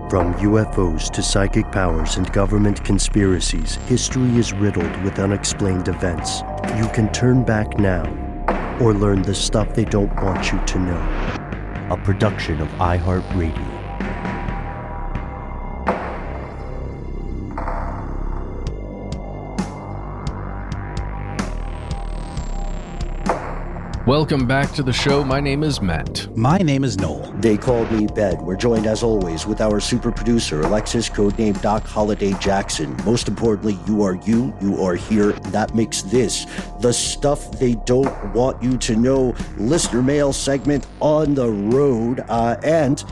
From UFOs to psychic powers and government conspiracies, history is riddled with unexplained events. You can turn back now or learn the stuff they don't want you to know. A production of iHeartRadio. Welcome back to the show. My name is Matt. My name is Noel. They call me Ben. We're joined as always with our super producer, Alexis, codenamed Doc Holiday Jackson. Most importantly, you are here. That makes this the stuff they don't want you to know listener mail segment on the road. And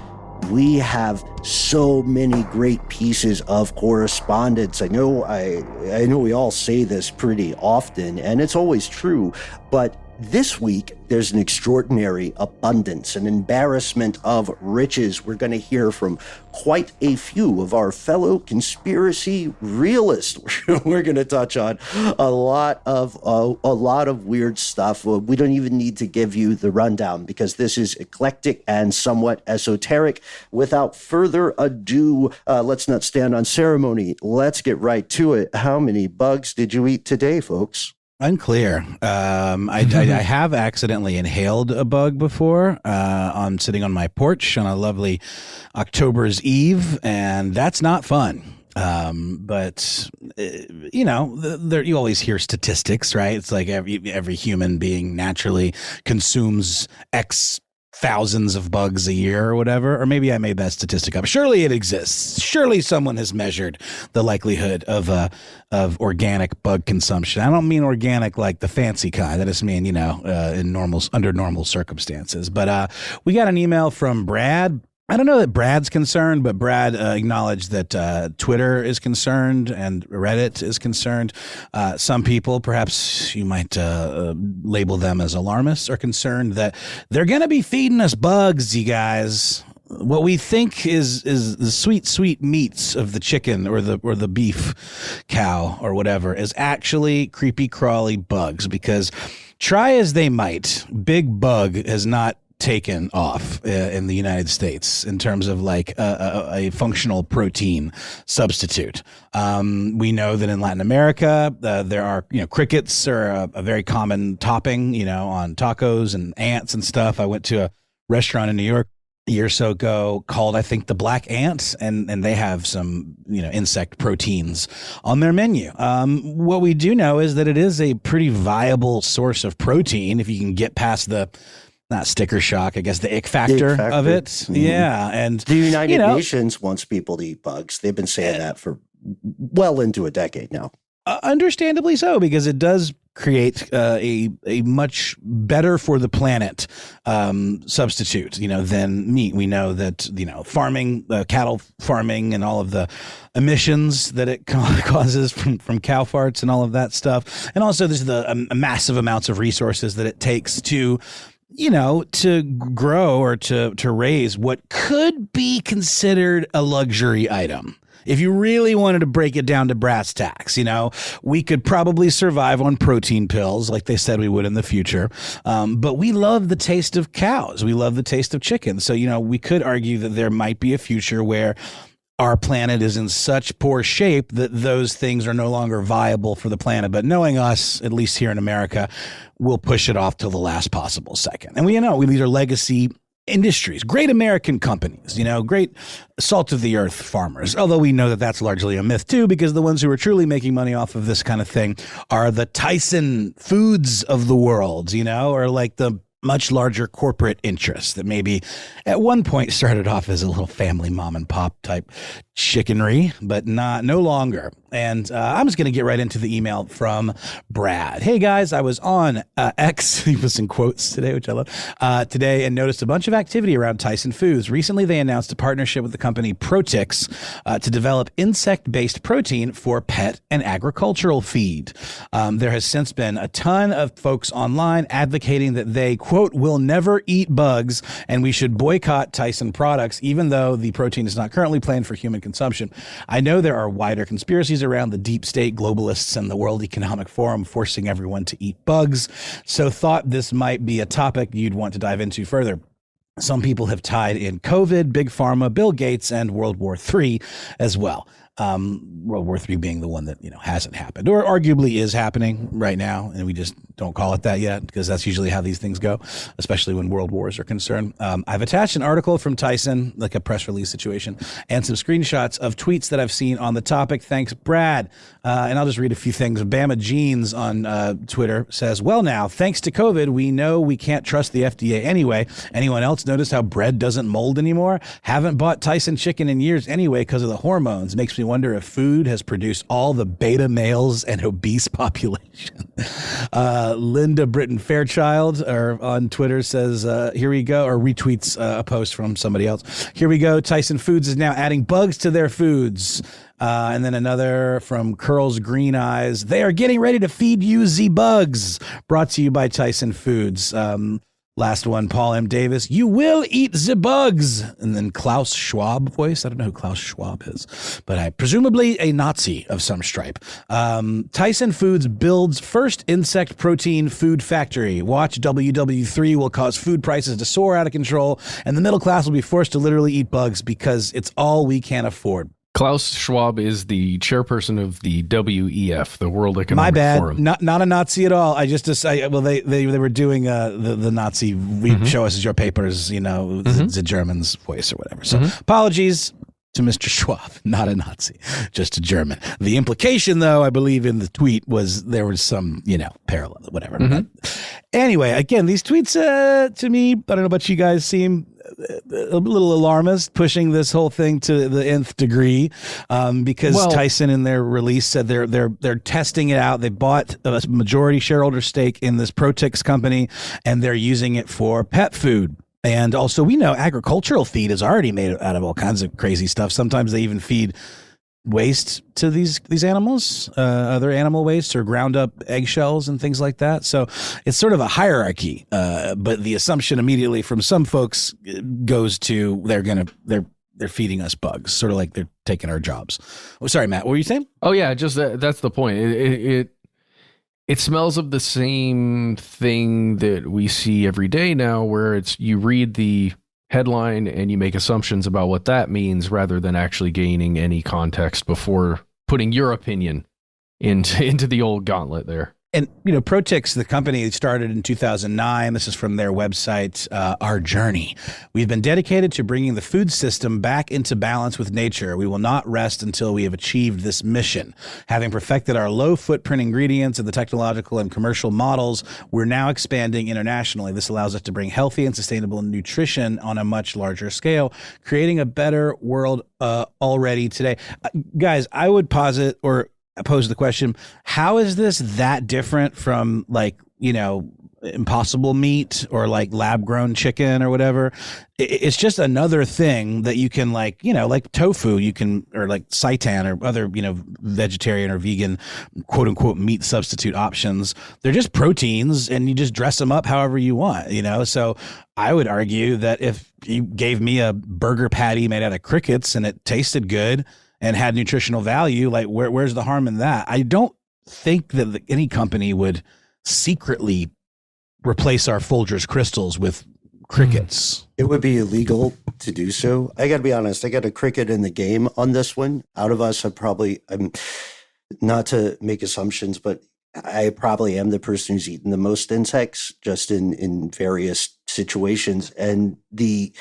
we have so many great pieces of correspondence. I know we all say this pretty often, and it's always true, but this week, there's an extraordinary abundance, an embarrassment of riches. We're going to hear from quite a few of our fellow conspiracy realists. We're going to touch on a lot of weird stuff. We don't even need to give you the rundown because this is eclectic and somewhat esoteric. Without further ado, let's not stand on ceremony. Let's get right to it. How many bugs did you eat today, folks? Unclear. I have accidentally inhaled a bug before. I'm sitting on my porch on a lovely October's Eve, and that's not fun. But you always hear statistics, right? It's like every human being naturally consumes X thousands of bugs a year or whatever, or maybe I made that statistic up. Surely it exists. Surely someone has measured the likelihood of organic bug consumption. I don't mean organic like the fancy kind. I just mean, under normal circumstances. But we got an email from Brad. I don't know that Brad's concerned, but Brad acknowledged that Twitter is concerned and Reddit is concerned. Some people, perhaps you might label them as alarmists, are concerned that they're going to be feeding us bugs, you guys. What we think is the sweet meats of the chicken or the beef cow or whatever is actually creepy crawly bugs, because try as they might, Big Bug has not taken off in the United States in terms of like a functional protein substitute. We know that in Latin America, there are, crickets are a very common topping, on tacos and ants and stuff. I went to a restaurant in New York a year or so ago called, I think, the Black Ant, and they have some, insect proteins on their menu. What we do know is that it is a pretty viable source of protein if you can get past not sticker shock, I guess the ick factor of it. Mm-hmm. Yeah. And the United Nations wants people to eat bugs. They've been saying that for well into a decade now. Understandably so, because it does create a much better for the planet substitute, than meat. We know that, farming, cattle farming and all of the emissions that it causes from cow farts and all of that stuff. And also there's the massive amounts of resources that it takes to grow or to raise what could be considered a luxury item. If you really wanted to break it down to brass tacks, we could probably survive on protein pills like they said we would in the future. But we love the taste of cows. We love the taste of chicken. So, we could argue that there might be a future where our planet is in such poor shape that those things are no longer viable for the planet. But knowing us, at least here in America, we'll push it off till the last possible second. And these are legacy industries, great American companies, great salt of the earth farmers. Although we know that that's largely a myth too, because the ones who are truly making money off of this kind of thing are the Tyson Foods of the world, or like the much larger corporate interests that maybe at one point started off as a little family mom and pop type chickenry, but no longer. And I'm just going to get right into the email from Brad. Hey guys, I was on X, he was in quotes today, which I love, today, and noticed a bunch of activity around Tyson Foods. Recently, they announced a partnership with the company Protix to develop insect-based protein for pet and agricultural feed. There has since been a ton of folks online advocating that they, quote, will never eat bugs and we should boycott Tyson products, even though the protein is not currently planned for human consumption. I know there are wider conspiracies around the deep state globalists and the World Economic Forum forcing everyone to eat bugs, so thought this might be a topic you'd want to dive into further. Some people have tied in COVID, Big Pharma, Bill Gates, and World War III as well. World War III being the one that, hasn't happened or arguably is happening right now. And we just don't call it that yet because that's usually how these things go, especially when world wars are concerned. I've attached an article from Tyson, like a press release situation, and some screenshots of tweets that I've seen on the topic. Thanks, Brad. And I'll just read a few things. Bama Jeans on Twitter says, well, now, thanks to COVID, we know we can't trust the FDA anyway. Anyone else notice how bread doesn't mold anymore? Haven't bought Tyson chicken in years anyway because of the hormones. Makes me wonder if food has produced all the beta males and obese population. Linda Britton Fairchild on Twitter says, here we go, or retweets a post from somebody else. Here we go. Tyson Foods is now adding bugs to their foods. And then another from Curls Green Eyes. They are getting ready to feed you the bugs. Brought to you by Tyson Foods. Last one, Paul M. Davis. You will eat the bugs. And then Klaus Schwab voice. I don't know who Klaus Schwab is, but presumably a Nazi of some stripe. Tyson Foods builds first insect protein food factory. Watch WW3 will cause food prices to soar out of control, and the middle class will be forced to literally eat bugs because it's all we can afford. Klaus Schwab is the chairperson of the WEF, the World Economic Forum. My bad. Not a Nazi at all. They were doing the Nazi. Show us your papers, the German's voice or whatever. So apologies to Mr. Schwab, not a Nazi, just a German. The implication, though, I believe in the tweet was there was some, parallel, whatever. But anyway, again, these tweets to me, I don't know about you guys, seem a little alarmist, pushing this whole thing to the nth degree, because Tyson in their release said they're testing it out. They bought a majority shareholder stake in this Protix company, and they're using it for pet food. And also, we know agricultural feed is already made out of all kinds of crazy stuff. Sometimes they even feed waste to these animals, other animal waste or ground up eggshells and things like that. So it's sort of a hierarchy. But the assumption immediately from some folks goes to they're feeding us bugs, sort of like they're taking our jobs. Oh, sorry, Matt, what were you saying? Oh yeah, just that's the point. It smells of the same thing that we see every day now, where you read the headline and you make assumptions about what that means rather than actually gaining any context before putting your opinion into the old gauntlet there. And, Protix, the company started in 2009. This is from their website, Our Journey. We've been dedicated to bringing the food system back into balance with nature. We will not rest until we have achieved this mission. Having perfected our low footprint ingredients and the technological and commercial models, we're now expanding internationally. This allows us to bring healthy and sustainable nutrition on a much larger scale, creating a better world already today. Guys, I would posit or pose the question, how is this that different from Impossible meat or like lab grown chicken or whatever? It's just another thing that you can like tofu, or like seitan or other, vegetarian or vegan quote unquote meat substitute options. They're just proteins and you just dress them up however you want, So I would argue that if you gave me a burger patty made out of crickets and it tasted good and had nutritional value, like where's the harm in that? I don't think that any company would secretly replace our Folgers crystals with crickets. It would be illegal to do so. I got to be honest. I got a cricket in the game on this one. Out of us, I'm not to make assumptions, but I probably am the person who's eaten the most insects just in various situations. And the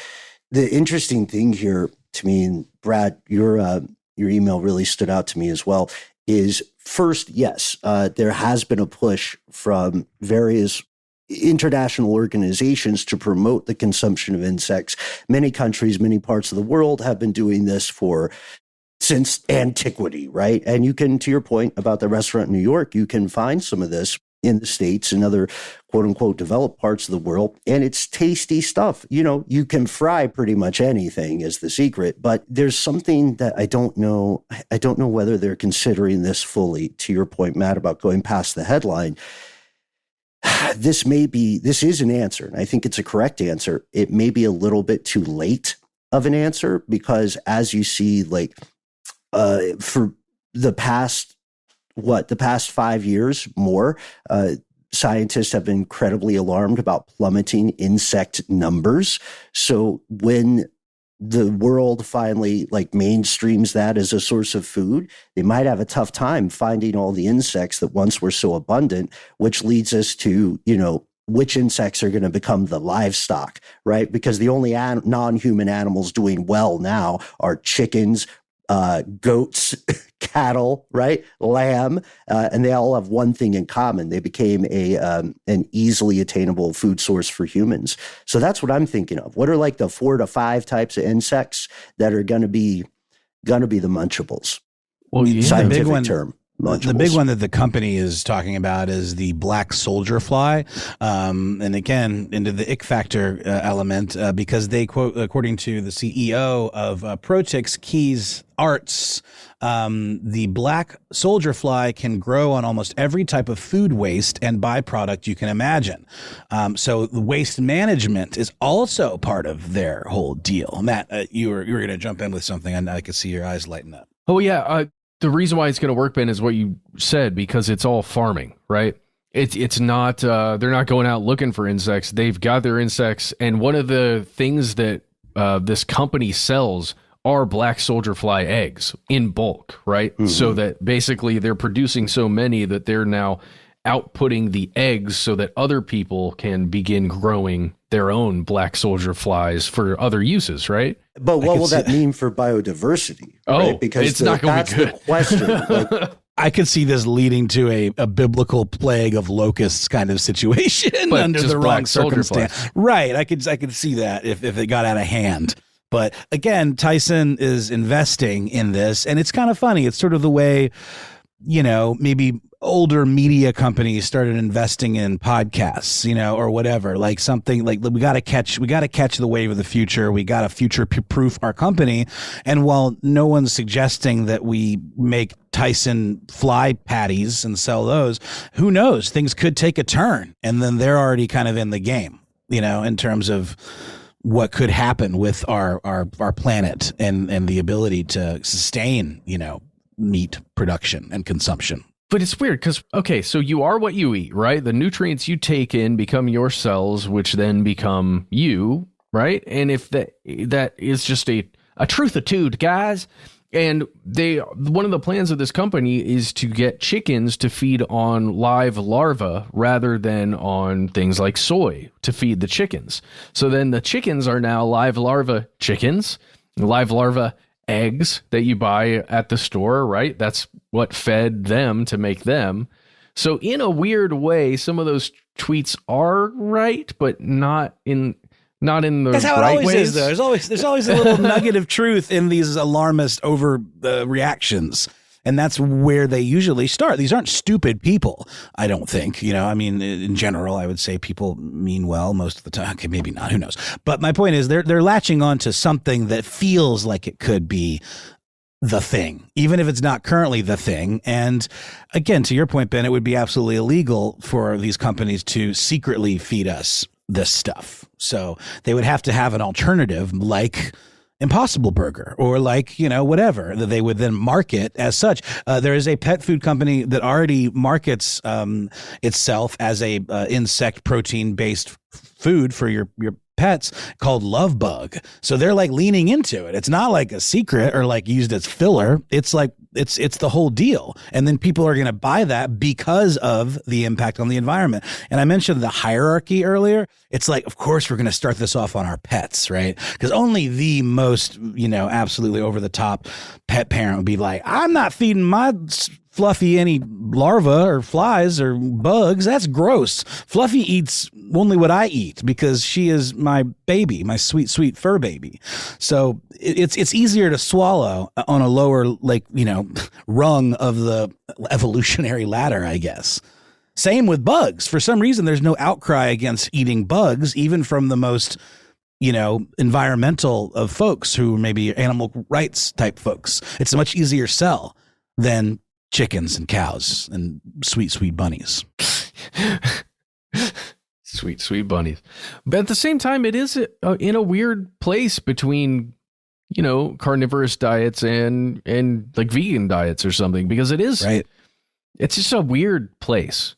interesting thing here to me, and Brad, your email really stood out to me as well, is first, yes, there has been a push from various international organizations to promote the consumption of insects. Many countries, many parts of the world have been doing this since antiquity, right? And you can, to your point about the restaurant in New York, you can find some of this in the States and other quote unquote developed parts of the world. And it's tasty stuff. You can fry pretty much anything is the secret, but there's something that I don't know. I don't know whether they're considering this fully, to your point, Matt, about going past the headline. This is an answer. And I think it's a correct answer. It may be a little bit too late of an answer because as you see, for the past 5 years more, scientists have been incredibly alarmed about plummeting insect numbers. So when the world finally like mainstreams that as a source of food, they might have a tough time finding all the insects that once were so abundant, which leads us to, which insects are going to become the livestock, right? Because the only non-human animals doing well now are chickens, goats, cattle, right? Lamb, and they all have one thing in common. They became an easily attainable food source for humans. So that's what I'm thinking of. What are like the 4 to 5 types of insects that are going to be the munchables? Well, yeah, scientific term. Munchables. The big one that the company is talking about is the black soldier fly. And again, into the ick factor element, because they quote, according to the CEO of Protix Keys Arts, the black soldier fly can grow on almost every type of food waste and byproduct you can imagine. So the waste management is also part of their whole deal. Matt, you were going to jump in with something, and I could see your eyes lighten up. Oh, yeah. The reason why it's going to work, Ben, is what you said, because it's all farming, right? It's not, they're not going out looking for insects. They've got their insects. And one of the things that this company sells are black soldier fly eggs in bulk, right? Mm-hmm. So that basically they're producing so many that they're now outputting the eggs so that other people can begin growing their own black soldier flies for other uses, right? But what will that mean for biodiversity? Oh, right? Because it's not going to be good. The question. Like, I could see this leading to a biblical plague of locusts kind of situation but under the wrong circumstance. Flies. Right. I could see that if it got out of hand. But again, Tyson is investing in this, and it's kind of funny. It's sort of the way, maybe older media companies started investing in podcasts, or whatever, like something like we got to catch the wave of the future. We got to future proof our company. And while no one's suggesting that we make Tyson fly patties and sell those, who knows? Things could take a turn, and then they're already kind of in the game, in terms of what could happen with our planet and the ability to sustain, meat production and consumption. But it's weird because, okay, so you are what you eat, right? The nutrients you take in become your cells, which then become you, right? And if that is just a truthitude, guys. And one of the plans of this company is to get chickens to feed on live larvae rather than on things like soy to feed the chickens. So then the chickens are now live larva chickens, live larva eggs that you buy at the store, right? That's what fed them to make them. So in a weird way, some of those tweets are right, but not in the That's how right it always ways. is, though. There's always a little nugget of truth in these alarmist reactions. And that's where they usually start. These aren't stupid people, I don't think. In general, I would say people mean well most of the time. Okay, maybe not. Who knows? But my point is they're latching on to something that feels like it could be the thing, even if it's not currently the thing. And again, to your point, Ben, it would be absolutely illegal for these companies to secretly feed us this stuff. So they would have to have an alternative like Impossible Burger or like, whatever that they would then market as such. There is a pet food company that already markets itself as a insect protein based food for your pets called Love Bug. So they're like leaning into it. It's not like a secret or like used as filler. It's like it's the whole deal. And then people are going to buy that because of the impact on the environment. And I mentioned the hierarchy earlier. It's like, of course, we're going to start this off on our pets, right? Because only the most, absolutely over the top pet parent would be like, I'm not feeding my Fluffy any larvae or flies or bugs. That's gross. Fluffy eats only what I eat because she is my baby, my sweet, sweet fur baby. So it's easier to swallow on a lower, rung of the evolutionary ladder, I guess. Same with bugs. For some reason, there's no outcry against eating bugs, even from the most, environmental of folks who may be animal rights type folks. It's a much easier sell than chickens and cows and sweet, sweet bunnies. Sweet, sweet bunnies. But at the same time, it is in a weird place between, carnivorous diets and like vegan diets or something, because it is, right. It's just a weird place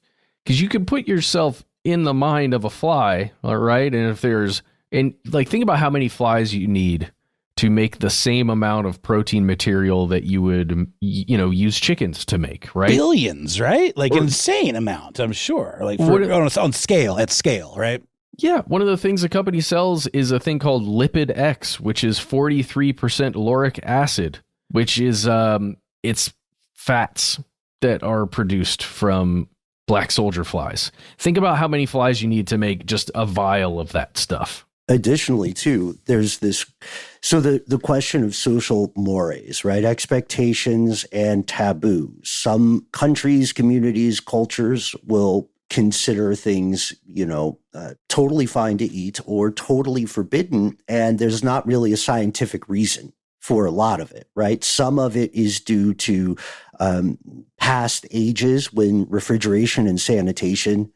Because you can put yourself in the mind of a fly, all right? And if think about how many flies you need to make the same amount of protein material that you would, use chickens to make, right? Billions, right? Like insane amount, I'm sure. Like at scale, right? Yeah. One of the things the company sells is a thing called Lipid X, which is 43% lauric acid, which is, it's fats that are produced from black soldier flies. Think about how many flies you need to make just a vial of that stuff. Additionally, too, there's this. So the question of social mores, right? Expectations and taboos. Some countries, communities, cultures will consider things, totally fine to eat or totally forbidden. And there's not really a scientific reason for a lot of it, right? Some of it is due to past ages when refrigeration and sanitation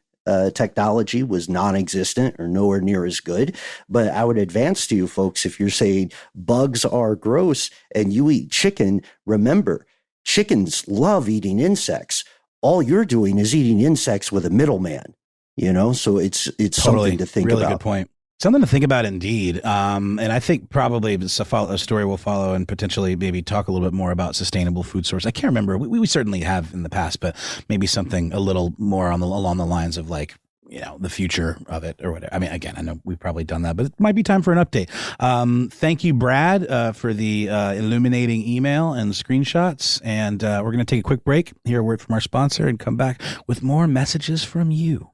technology was non-existent or nowhere near as good. But I would advance to you folks, if you're saying bugs are gross and you eat chicken, remember, chickens love eating insects. All you're doing is eating insects with a middleman, so it's totally something to think really about. Good point. Something to think about indeed. And I think probably a story we'll follow and potentially maybe talk a little bit more about sustainable food source. I can't remember. We certainly have in the past, but maybe something a little more along the lines of like, the future of it or whatever. I mean, again, I know we've probably done that, but it might be time for an update. Thank you, Brad, for the illuminating email and the screenshots. And we're going to take a quick break, hear a word from our sponsor, and come back with more messages from you.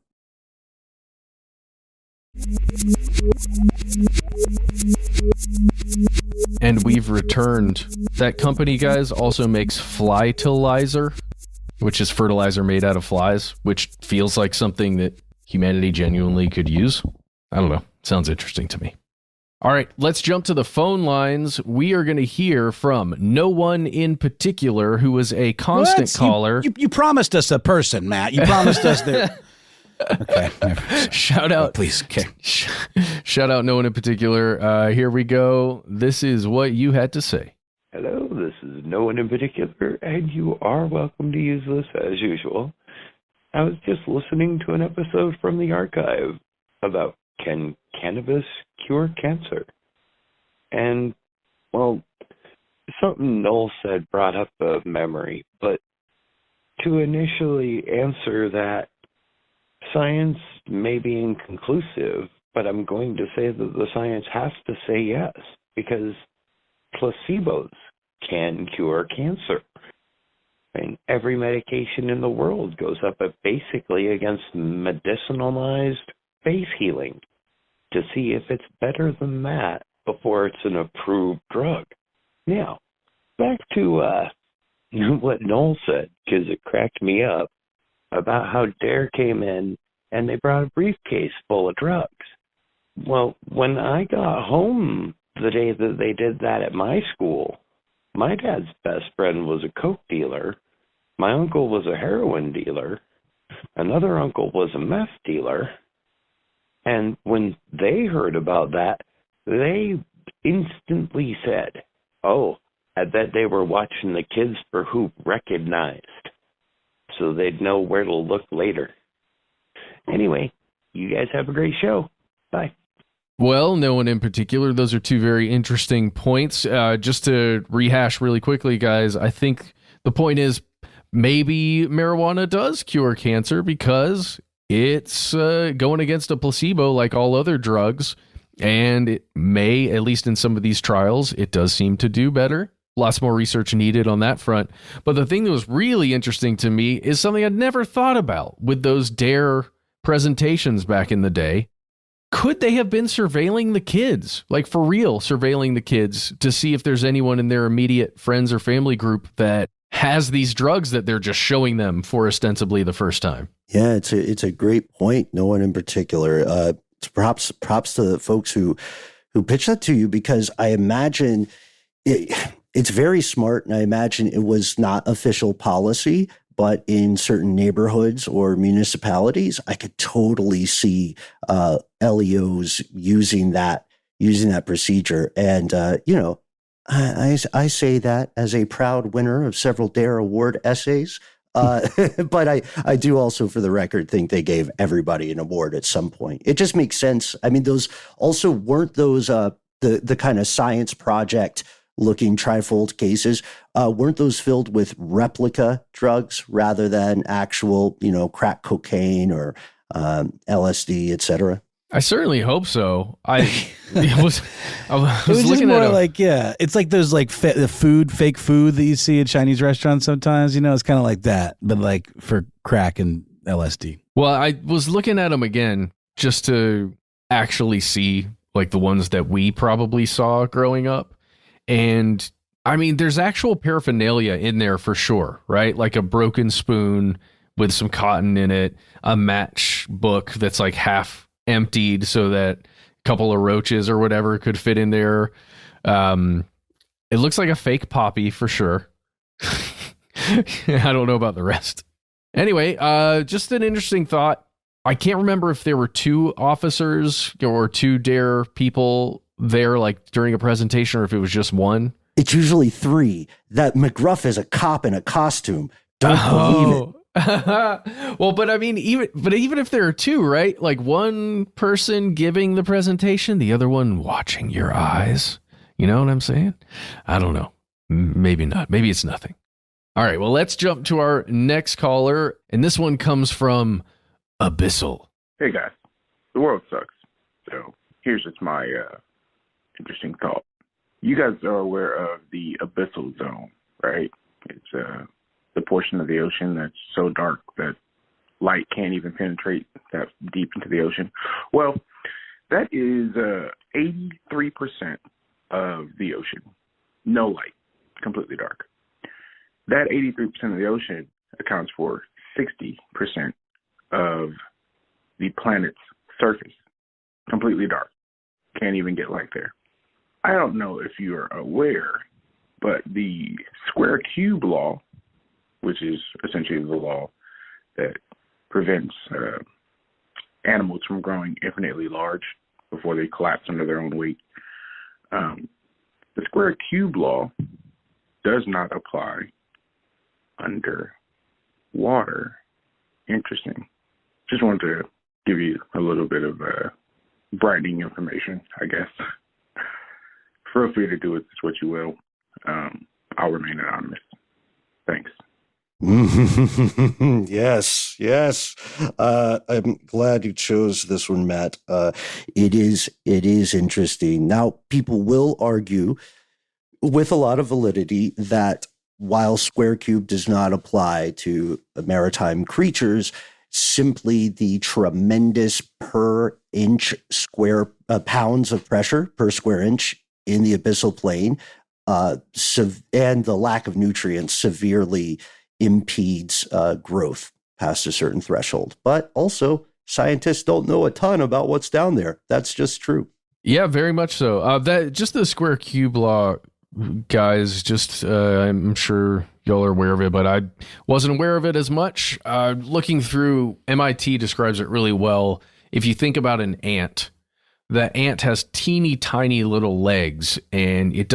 And we've returned. That company, guys, also makes Flytilizer, which is fertilizer made out of flies, which feels like something that humanity genuinely could use. I don't know. Sounds interesting to me. All right, let's jump to the phone lines. We are going to hear from no one in particular who was a constant caller. You promised us a person, Matt. You promised us there. Okay. Shout out. Oh, please. Okay. Shout out no one in particular. Here we go. This is what you had to say. Hello, this is no one in particular, and you are welcome to use this as usual. I was just listening to an episode from the archive about can cannabis cure cancer? And, well, something Noel said brought up a memory, but to initially answer that, science may be inconclusive, but I'm going to say that the science has to say yes, because placebos can cure cancer. And every medication in the world goes up basically against medicinalized face healing to see if it's better than that before it's an approved drug. Now, back to what Noel said, because it cracked me up, about how D.A.R.E came in and they brought a briefcase full of drugs. Well, when I got home the day that they did that at my school, my dad's best friend was a coke dealer, my uncle was a heroin dealer, another uncle was a meth dealer, and when they heard about that, they instantly said, oh, I bet they were watching the kids for who recognized, so they'd know where to look later. Anyway, you guys have a great show. Bye. Well, no one in particular. Those are two very interesting points. Just to rehash really quickly, guys, I think the point is maybe marijuana does cure cancer because it's going against a placebo like all other drugs. And it may, at least in some of these trials, it does seem to do better. Lots more research needed on that front. But the thing that was really interesting to me is something I'd never thought about with those D.A.R.E presentations back in the day. Could they have been surveilling the kids, like for real surveilling the kids to see if there's anyone in their immediate friends or family group that has these drugs that they're just showing them for ostensibly the first time? Yeah, it's a great point. No one in particular. Props to the folks who pitched that to you, because I imagine it's very smart, and I imagine it was not official policy, but in certain neighborhoods or municipalities, I could totally see LEOs using that procedure. And I say that as a proud winner of several D.A.R.E award essays. But I do also, for the record, think they gave everybody an award at some point. It just makes sense. I mean, those also weren't those the kind of science project looking trifold cases, weren't those filled with replica drugs rather than actual, crack cocaine or LSD, etc.? I certainly hope so. I was just looking more at like, it's like those like the fake food that you see at Chinese restaurants sometimes. It's kind of like that, but like for crack and LSD. Well, I was looking at them again just to actually see like the ones that we probably saw growing up. And I mean, there's actual paraphernalia in there for sure, right? Like a broken spoon with some cotton in it, a matchbook that's like half emptied so that a couple of roaches or whatever could fit in there. It looks like a fake poppy for sure. I don't know about the rest. Anyway, just an interesting thought. I can't remember if there were 2 officers or 2 D.A.R.E people there like during a presentation or if it was just one. It's usually 3. That McGruff is a cop in a costume. Don't believe it. Well, but I mean, even if there are 2, right? Like one person giving the presentation, the other one watching your eyes. You know what I'm saying? I don't know. Maybe not. Maybe it's nothing. All right. Well, let's jump to our next caller. And this one comes from Abyssal. Hey guys, the world sucks. So here's just my interesting thought. You guys are aware of the Abyssal zone, right? It's the portion of the ocean that's so dark that light can't even penetrate that deep into the ocean. Well, that is 83% of the ocean. No light, completely dark. That 83% of the ocean accounts for 60% of the planet's surface, completely dark. Can't even get light there. I don't know if you are aware, but the square cube law, which is essentially the law that prevents animals from growing infinitely large before they collapse under their own weight, the square cube law does not apply under water. Interesting. Just wanted to give you a little bit of brightening information, I guess. Feel free to do with this what you will. I'll remain anonymous. Thanks. Yes. I'm glad you chose this one, Matt. It is interesting. Now, people will argue with a lot of validity that while square cube does not apply to maritime creatures, simply the tremendous per inch square pounds of pressure per square inch in the abyssal plain and the lack of nutrients severely impedes growth past a certain threshold. But also, scientists don't know a ton about what's down there. That's just true. Yeah, very much so. That just the square cube law, guys. Just I'm sure y'all are aware of it, but I wasn't aware of it as much. Looking through, MIT describes it really well. If you think about an ant, the ant has teeny tiny little legs, and it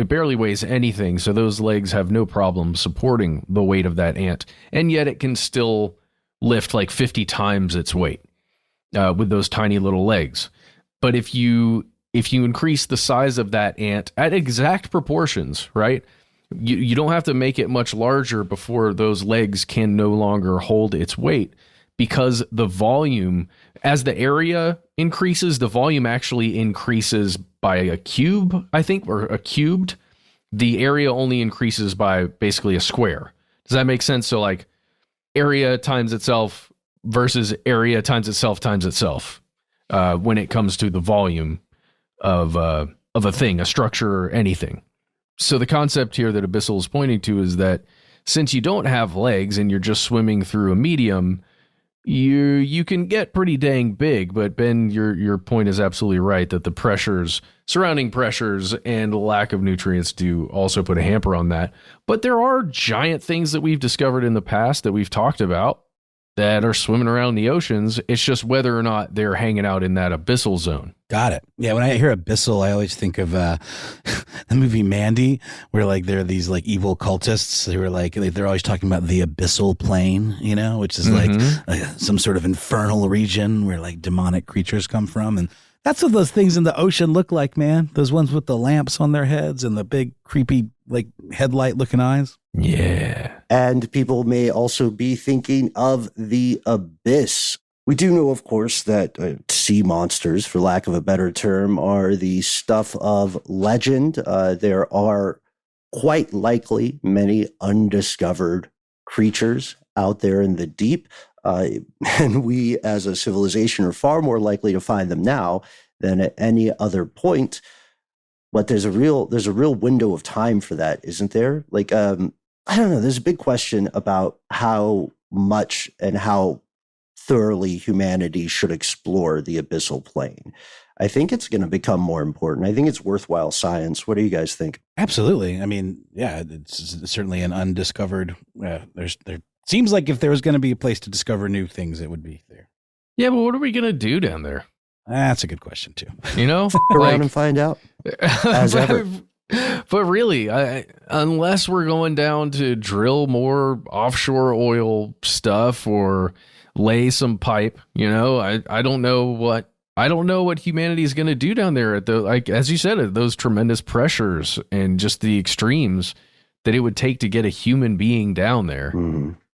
barely weighs anything. So those legs have no problem supporting the weight of that ant. And yet it can still lift like 50 times its weight with those tiny little legs. But if you increase the size of that ant at exact proportions, right? You don't have to make it much larger before those legs can no longer hold its weight, because the volume, as the area increases, the volume actually increases by a cube, I think, or a cubed. The area only increases by basically a square. Does that make sense? So like area times itself versus area times itself when it comes to the volume of a thing, a structure, or anything. So the concept here that Abyssal is pointing to is that since you don't have legs and you're just swimming through a medium, you can get pretty dang big. But Ben, your point is absolutely right that the surrounding pressures and lack of nutrients do also put a hamper on that. But there are giant things that we've discovered in the past that we've talked about that are swimming around the oceans. It's just whether or not they're hanging out in that abyssal zone. Got it. Yeah, when I hear abyssal, I always think of the movie Mandy, where like there are these like evil cultists who are like they're always talking about the abyssal plane, you know, which is like some sort of infernal region where like demonic creatures come from, and that's what those things in the ocean look like, man. Those ones with the lamps on their heads and the big creepy like headlight looking eyes. Yeah. And people may also be thinking of the abyss. We do know, of course, that sea monsters, for lack of a better term, are the stuff of legend. There are quite likely many undiscovered creatures out there in the deep. And we, as a civilization, are far more likely to find them now than at any other point. But there's a real window of time for that, isn't there? Like, I don't know. There's a big question about how much and how thoroughly humanity should explore the abyssal plane. I think it's going to become more important. I think it's worthwhile science. What do you guys think? Absolutely. I mean, yeah, it's certainly an undiscovered. There seems like if there was going to be a place to discover new things, it would be there. Yeah, but what are we going to do down there? That's a good question too. You know, Around and find out. As ever. But really, unless we're going down to drill more offshore oil stuff or lay some pipe, you know, I don't know what humanity is going to do down there at the, like, as you said, at those tremendous pressures and just the extremes that it would take to get a human being down there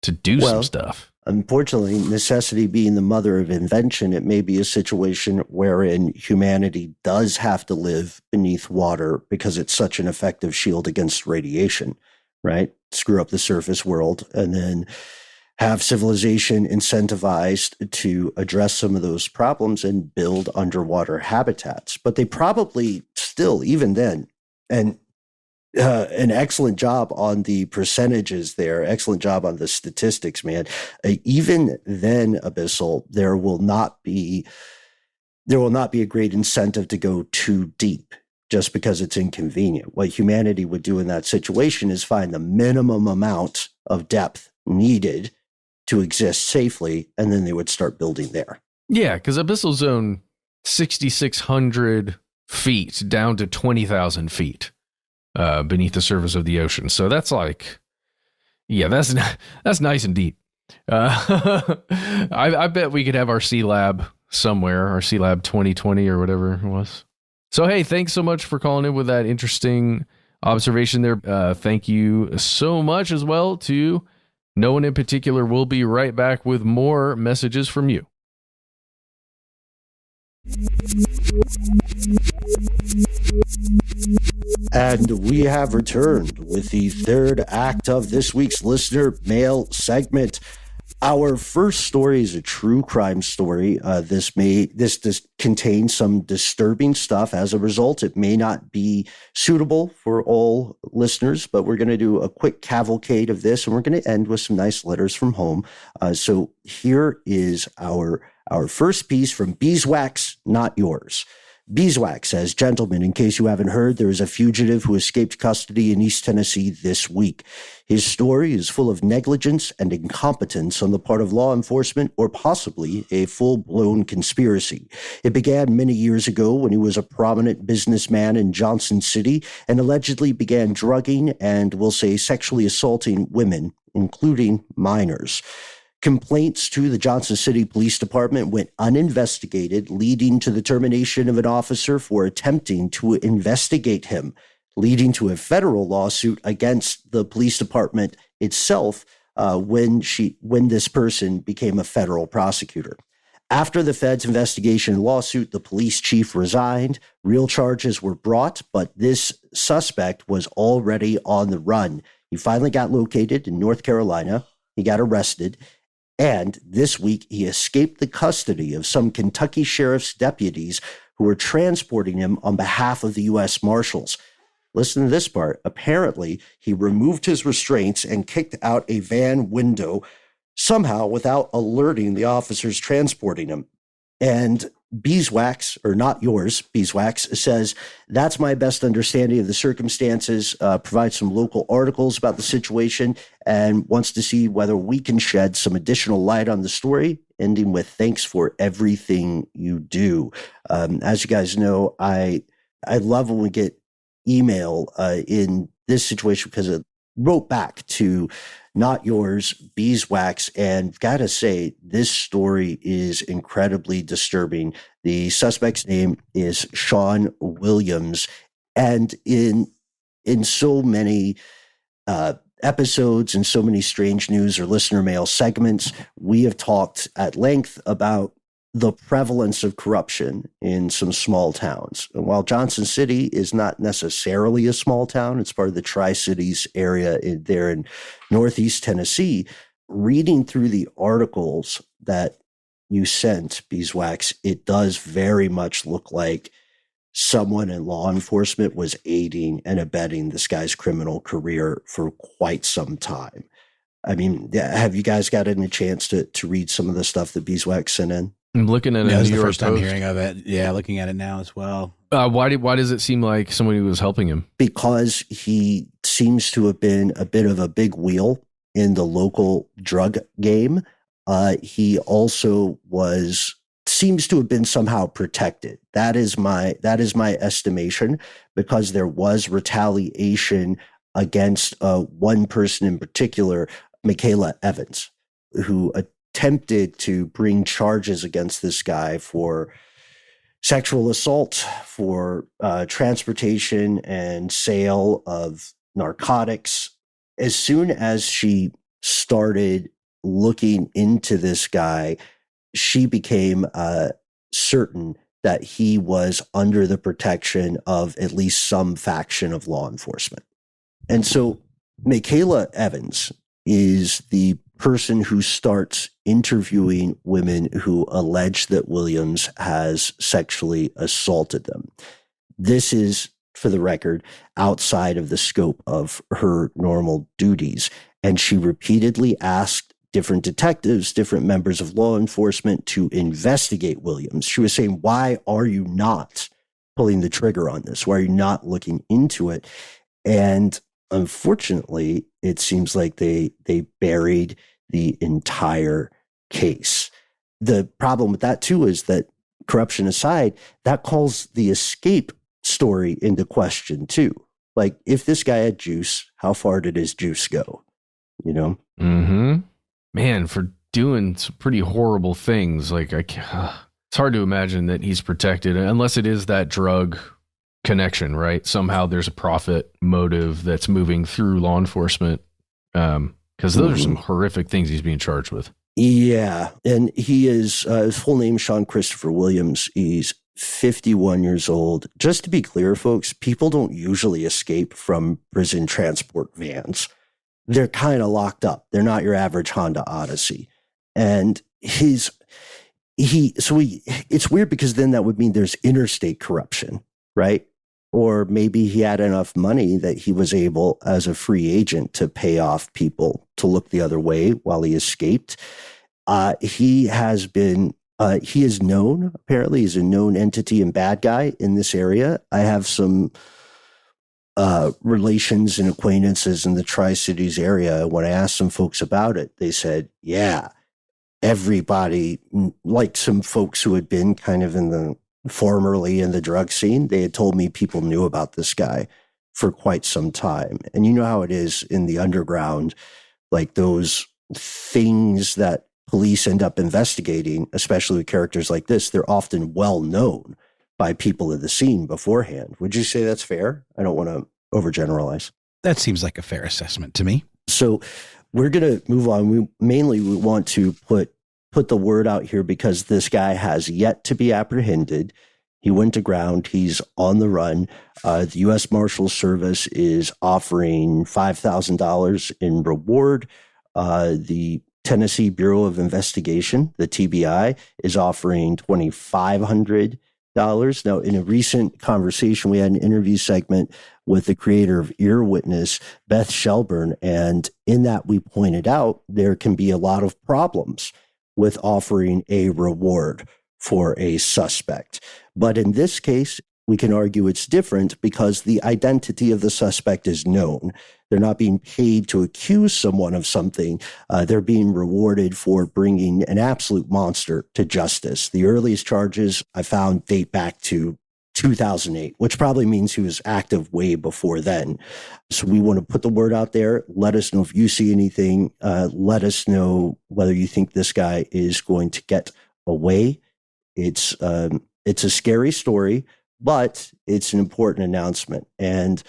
to do some stuff. Unfortunately, necessity being the mother of invention, it may be a situation wherein humanity does have to live beneath water because it's such an effective shield against radiation, right? Screw up the surface world and then have civilization incentivized to address some of those problems and build underwater habitats. But they probably still, even then, and an excellent job on the percentages there. Excellent job on the statistics, man. Even then, Abyssal, there will not be a great incentive to go too deep just because it's inconvenient. What humanity would do in that situation is find the minimum amount of depth needed to exist safely, and then they would start building there. Yeah, because Abyssal Zone, 6,600 feet down to 20,000 feet. Beneath the surface of the ocean. So that's like, yeah, that's nice and deep. I bet we could have our Sea Lab somewhere, our Sea Lab 2020 or whatever it was. So, hey, thanks so much for calling in with that interesting observation there. Thank you so much as well to no one in particular. We'll be right back with more messages from you. And we have returned with the third act of this week's listener mail segment. Our first story is a true crime story. This contains some disturbing stuff. As a result, it may not be suitable for all listeners, but we're going to do a quick cavalcade of this, and we're going to end with some nice letters from home. So here is our first piece from Beeswax, Not Yours. Beeswax says, gentlemen, in case you haven't heard, there is a fugitive who escaped custody in East Tennessee this week. His story is full of negligence and incompetence on the part of law enforcement, or possibly a full-blown conspiracy. It began many years ago when he was a prominent businessman in Johnson City and allegedly began drugging and, we'll say, sexually assaulting women, including minors. Complaints to the Johnson City Police Department went uninvestigated, leading to the termination of an officer for attempting to investigate him, leading to a federal lawsuit against the police department itself when this person became a federal prosecutor. After the Fed's investigation and lawsuit, the police chief resigned. Real charges were brought, but this suspect was already on the run. He finally got located in North Carolina. He got arrested. And this week, he escaped the custody of some Kentucky sheriff's deputies who were transporting him on behalf of the U.S. Marshals. Listen to this part. Apparently, he removed his restraints and kicked out a van window somehow without alerting the officers transporting him. And Beeswax, or not yours, Beeswax, says, that's my best understanding of the circumstances, provides some local articles about the situation, and wants to see whether we can shed some additional light on the story, ending with thanks for everything you do. As you guys know, I love when we get email in this situation, because it wrote back to Not Yours, Beeswax, and gotta say, this story is incredibly disturbing. The suspect's name is Sean Williams, and in so many episodes and so many strange news or listener mail segments, we have talked at length about the prevalence of corruption in some small towns. And while Johnson City is not necessarily a small town, it's part of the Tri-Cities area there in Northeast Tennessee. Reading through the articles that you sent, Beeswax, it does very much look like someone in law enforcement was aiding and abetting this guy's criminal career for quite some time. I mean, have you guys gotten a chance to read some of the stuff that Beeswax sent in? I'm looking at it. That was the first time hearing of it. Yeah, looking at it now as well. Why does it seem like somebody was helping him? Because he seems to have been a bit of a big wheel in the local drug game. He also seems to have been somehow protected. That is my estimation, because there was retaliation against one person in particular, Michaela Evans, who attempted to bring charges against this guy for sexual assault, for transportation and sale of narcotics. As soon as she started looking into this guy, she became certain that he was under the protection of at least some faction of law enforcement. And so Michaela Evans is the person who starts interviewing women who allege that Williams has sexually assaulted them. This is, for the record, outside of the scope of her normal duties. And she repeatedly asked different detectives, different members of law enforcement to investigate Williams. She was saying, why are you not pulling the trigger on this? Why are you not looking into it? And unfortunately, it seems like they buried the entire case. The problem with that, too, is that, corruption aside, that calls the escape story into question, too. Like, if this guy had juice, how far did his juice go? You know? Mm-hmm. Man, for doing some pretty horrible things, like, it's hard to imagine that he's protected, unless it is that drug connection, right? Somehow there's a profit motive that's moving through law enforcement, because those are some horrific things he's being charged with. Yeah, and he is, his full name is Sean Christopher Williams. He's 51 years old. Just to be clear, folks, people don't usually escape from prison transport vans. They're kind of locked up. They're not your average Honda Odyssey. And it's weird, because then that would mean there's interstate corruption, right? Or maybe he had enough money that he was able, as a free agent, to pay off people to look the other way while he escaped. He is known, apparently, he's a known entity and bad guy in this area. I have some relations and acquaintances in the Tri-Cities area. When I asked some folks about it, they said, yeah, everybody, like some folks who had been kind of formerly in the drug scene, they had told me people knew about this guy for quite some time. And you know how it is in the underground, like those things that police end up investigating, especially with characters like this, they're often well known by people in the scene beforehand. Would you say that's fair? I don't want to overgeneralize. That seems like a fair assessment to me. So we're going to move on. We want to put the word out here, because this guy has yet to be apprehended. He went to ground. He's on the run. The U.S. Marshals Service is offering $5,000 in reward. The Tennessee Bureau of Investigation, the TBI, is offering $2,500. Now, in a recent conversation, we had an interview segment with the creator of Ear Witness, Beth Shelburne, and in that we pointed out there can be a lot of problems with offering a reward for a suspect. But in this case, we can argue it's different because the identity of the suspect is known. They're not being paid to accuse someone of something. They're being rewarded for bringing an absolute monster to justice. The earliest charges I found date back to 2008, which probably means he was active way before then. So we want to put the word out there. Let us know if you see anything. Let us know whether you think this guy is going to get away. It's a scary story, but it's an important announcement. And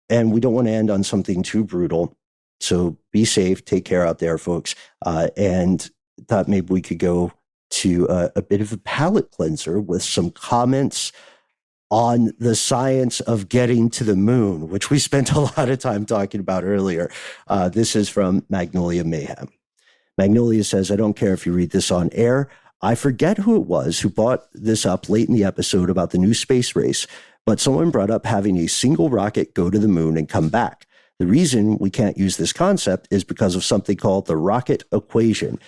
we don't want to end on something too brutal. So be safe. Take care out there, folks. And thought maybe we could go to a bit of a palate cleanser with some comments on the science of getting to the moon, which we spent a lot of time talking about earlier. This is from Magnolia Mayhem. Magnolia says, I don't care if you read this on air. I forget who it was who brought this up late in the episode about the new space race, but someone brought up having a single rocket go to the moon and come back. The reason we can't use this concept is because of something called the rocket equation.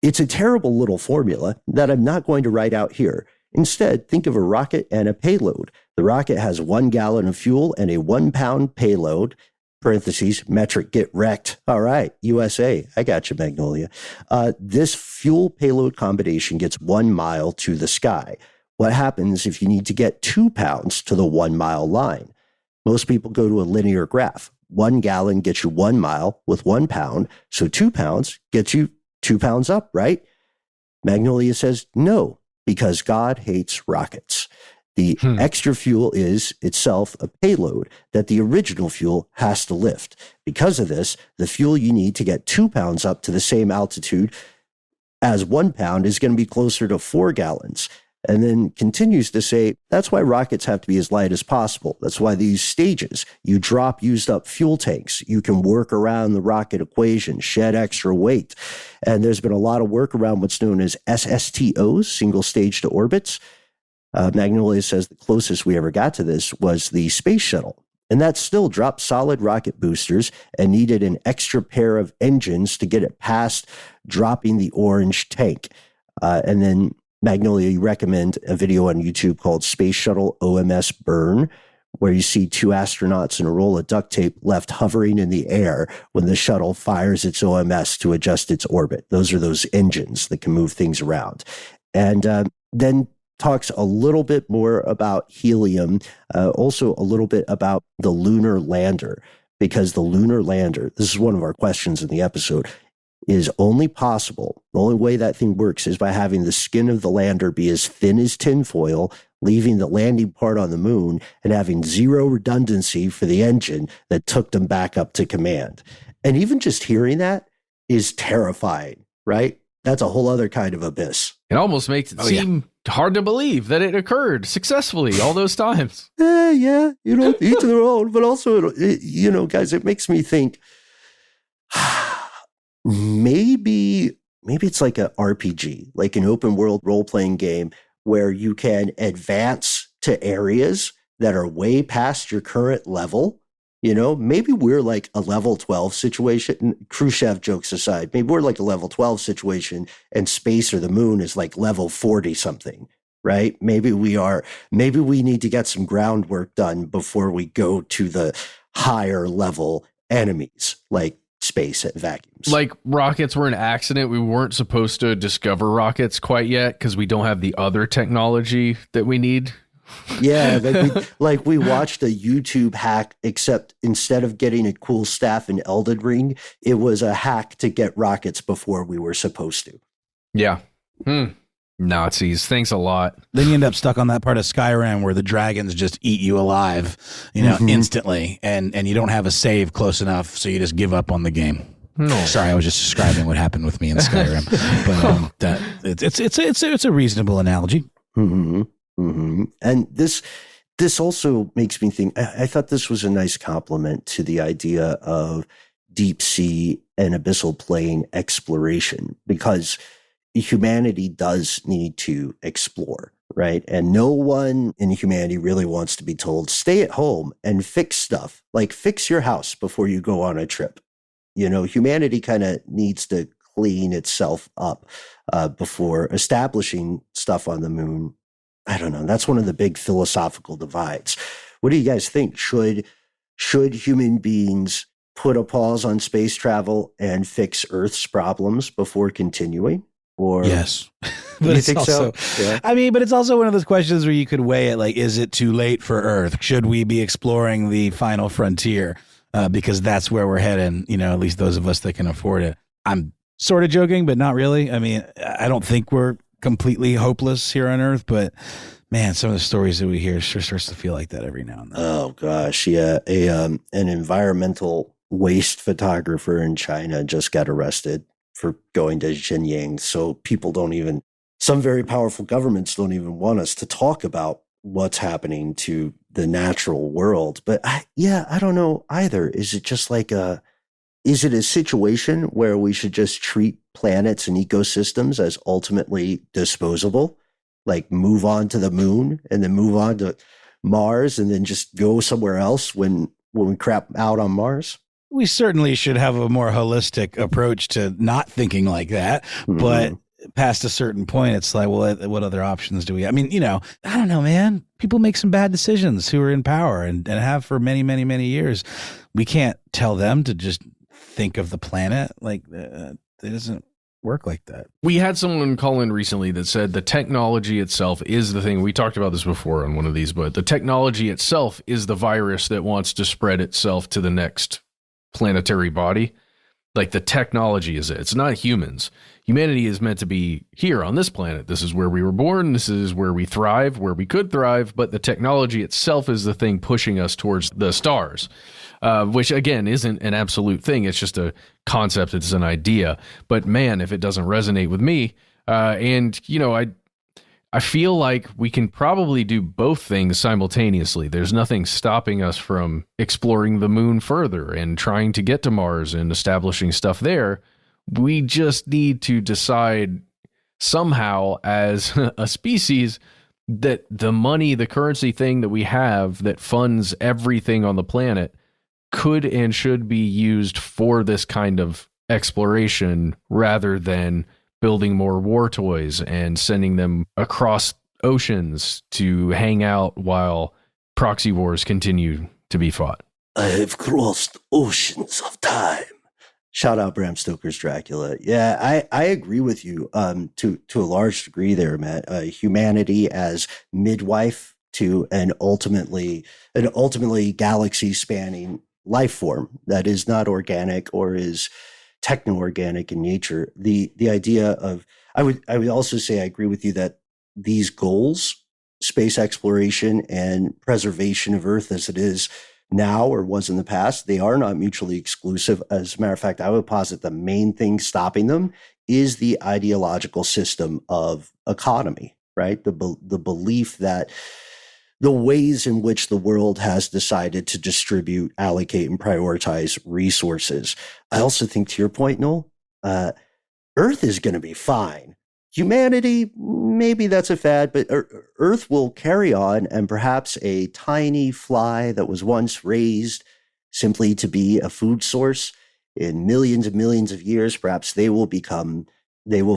It's a terrible little formula that I'm not going to write out here. Instead, think of a rocket and a payload. The rocket has 1 gallon of fuel and a 1 pound payload, parentheses, metric get wrecked. All right, USA. I got you, Magnolia. This fuel payload combination gets 1 mile to the sky. What happens if you need to get 2 pounds to the 1 mile line? Most people go to a linear graph. 1 gallon gets you 1 mile with 1 pound. So 2 pounds gets you 2 pounds up, right? Magnolia says no, because God hates rockets. The extra fuel is itself a payload that the original fuel has to lift. Because of this, the fuel you need to get 2 pounds up to the same altitude as 1 pound is going to be closer to 4 gallons. And then continues to say, that's why rockets have to be as light as possible. That's why these stages, you drop used up fuel tanks. You can work around the rocket equation, shed extra weight. And there's been a lot of work around what's known as SSTOs, single stage to orbits. Magnolia says the closest we ever got to this was the space shuttle. And that still dropped solid rocket boosters and needed an extra pair of engines to get it past dropping the orange tank. And then Magnolia, you recommend a video on YouTube called Space Shuttle OMS Burn, where you see 2 astronauts and a roll of duct tape left hovering in the air when the shuttle fires its OMS to adjust its orbit. Those are those engines that can move things around. And then talks a little bit more about helium, also a little bit about the lunar lander, because the lunar lander, this is one of our questions in the episode, is only possible. The only way that thing works is by having the skin of the lander be as thin as tinfoil, leaving the landing part on the moon, and having zero redundancy for the engine that took them back up to command. And even just hearing that is terrifying, right? That's a whole other kind of abyss. It almost makes it seem hard to believe that it occurred successfully all those times. Yeah, each to their own. But also, guys, it makes me think, maybe it's like an RPG, like an open world role-playing game where you can advance to areas that are way past your current level. Maybe we're like a level 12 situation. Khrushchev jokes aside, maybe we're like a level 12 situation and space or the moon is like level 40 something, right? Maybe we need to get some groundwork done before we go to the higher level enemies, like space at vacuums. Like rockets were an accident. We weren't supposed to discover rockets quite yet because we don't have the other technology that we need. Yeah, we watched a YouTube hack, except instead of getting a cool staff in Elden Ring, it was a hack to get rockets before we were supposed to. Yeah. Nazis. Thanks a lot. Then you end up stuck on that part of Skyrim where the dragons just eat you alive, instantly, and you don't have a save close enough, so you just give up on the game. No. Sorry, I was just describing what happened with me in Skyrim, but it's a reasonable analogy. Mm-hmm. Mm-hmm. And this also makes me think, I thought this was a nice compliment to the idea of deep sea and abyssal plane exploration, because humanity does need to explore, right? And no one in humanity really wants to be told, stay at home and fix stuff, like fix your house before you go on a trip. Humanity kind of needs to clean itself up before establishing stuff on the moon. I don't know. That's one of the big philosophical divides. What do you guys think? Should human beings put a pause on space travel and fix Earth's problems before continuing? Or yes, but you it's think also, so? Yeah. I mean, but it's also one of those questions where you could weigh it like, is it too late for Earth? Should we be exploring the final frontier? Because that's where we're heading, at least those of us that can afford it. I'm sort of joking, but not really. I mean, I don't think we're completely hopeless here on Earth, but man, some of the stories that we hear sure starts to feel like that every now and then. Oh gosh, yeah. An environmental waste photographer in China just got arrested for going to Xinjiang. So some very powerful governments don't even want us to talk about what's happening to the natural world. But I don't know either. Is it just like is it a situation where we should just treat planets and ecosystems as ultimately disposable? Like move on to the moon and then move on to Mars and then just go somewhere else when we crap out on Mars? We certainly should have a more holistic approach to not thinking like that. Mm-hmm. But past a certain point, it's like, well, what other options do we have? I mean, I don't know, man. People make some bad decisions who are in power and have for many, many, many years. We can't tell them to just think of the planet. Like, it doesn't work like that. We had someone call in recently that said the technology itself is the thing. We talked about this before on one of these, but the technology itself is the virus that wants to spread itself to the next planetary body. Like the technology is it. It's not humans. Humanity is meant to be here on this planet. This is where we were born. This is where we thrive, where we could thrive. But the technology itself is the thing pushing us towards the stars, which again isn't an absolute thing. It's just a concept. It's an idea. But man, if it doesn't resonate with me, I feel like we can probably do both things simultaneously. There's nothing stopping us from exploring the moon further and trying to get to Mars and establishing stuff there. We just need to decide somehow as a species that the money, the currency thing that we have that funds everything on the planet could and should be used for this kind of exploration rather than building more war toys and sending them across oceans to hang out while proxy wars continue to be fought. I have crossed oceans of time. Shout out Bram Stoker's Dracula. Yeah, I agree with you to a large degree there, Matt. Humanity as midwife to an ultimately galaxy spanning life form that is not organic or is techno-organic in nature. The idea of I would also say I agree with you that these goals, space exploration and preservation of Earth as it is now or was in the past, they are not mutually exclusive. As a matter of fact, I would posit the main thing stopping them is the ideological system of economy, right? The belief that the ways in which the world has decided to distribute, allocate, and prioritize resources. I also think, to your point, Noel, Earth is going to be fine. Humanity, maybe that's a fad, but Earth will carry on, and perhaps a tiny fly that was once raised simply to be a food source in millions and millions of years, perhaps they will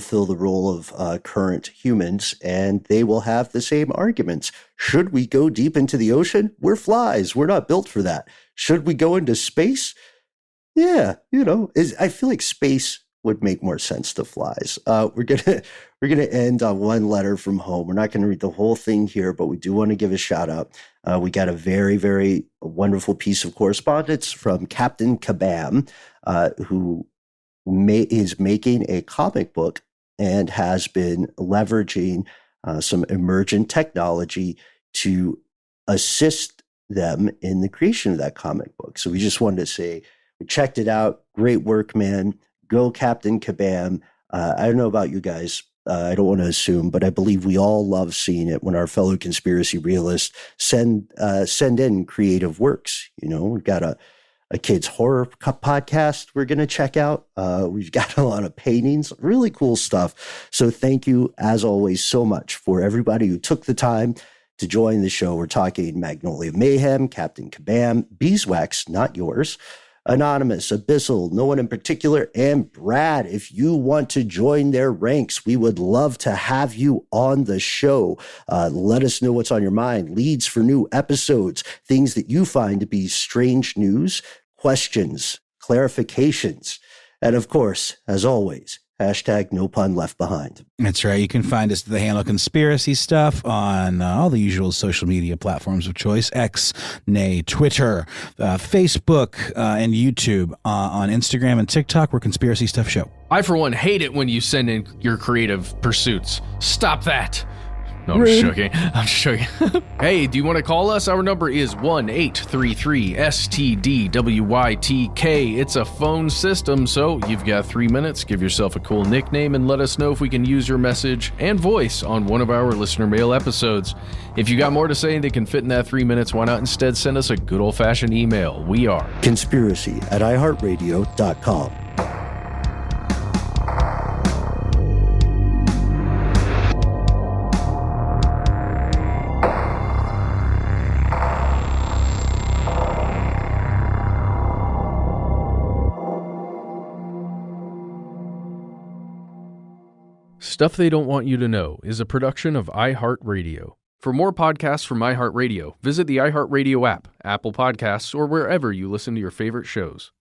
fill the role of current humans, and they will have the same arguments. Should we go deep into the ocean? We're flies. We're not built for that. Should we go into space? Yeah, I feel like space would make more sense to flies. We're gonna end on one letter from home. We're not going to read the whole thing here, but we do want to give a shout out. We got a very, very wonderful piece of correspondence from Captain Kabam, who is making a comic book and has been leveraging some emergent technology to assist them in the creation of that comic book. So we just wanted to say, we checked it out. Great work, man. Go Captain Kabam. I don't know about you guys. I don't want to assume, but I believe we all love seeing it when our fellow conspiracy realists send in creative works. We've got a kids horror podcast we're going to check out. We've got a lot of paintings, really cool stuff. So thank you, as always, so much for everybody who took the time to join the show. We're talking Magnolia Mayhem, Captain Kabam, Beeswax, Not Yours, Anonymous, Abyssal, no one in particular, and Brad. If you want to join their ranks, we would love to have you on the show. Let us know what's on your mind, leads for new episodes, things that you find to be strange news, questions, clarifications, and of course, as always, hashtag no pun left behind. That's right. You can find us at the handle Conspiracy Stuff on all the usual social media platforms of choice, X, nay, Twitter, Facebook, and YouTube. On Instagram and TikTok, we're Conspiracy Stuff Show. I, for one, hate it when you send in your creative pursuits. Stop that. No, I'm just joking. I'm just joking. Hey, do you want to call us? Our number is 1-833-STDWYTK. It's a phone system, so you've got 3 minutes. Give yourself a cool nickname and let us know if we can use your message and voice on one of our listener mail episodes. If you got more to say that can fit in that 3 minutes, why not instead send us a good old-fashioned email? We are conspiracy@iHeartRadio.com. Stuff They Don't Want You to Know is a production of iHeartRadio. For more podcasts from iHeartRadio, visit the iHeartRadio app, Apple Podcasts, or wherever you listen to your favorite shows.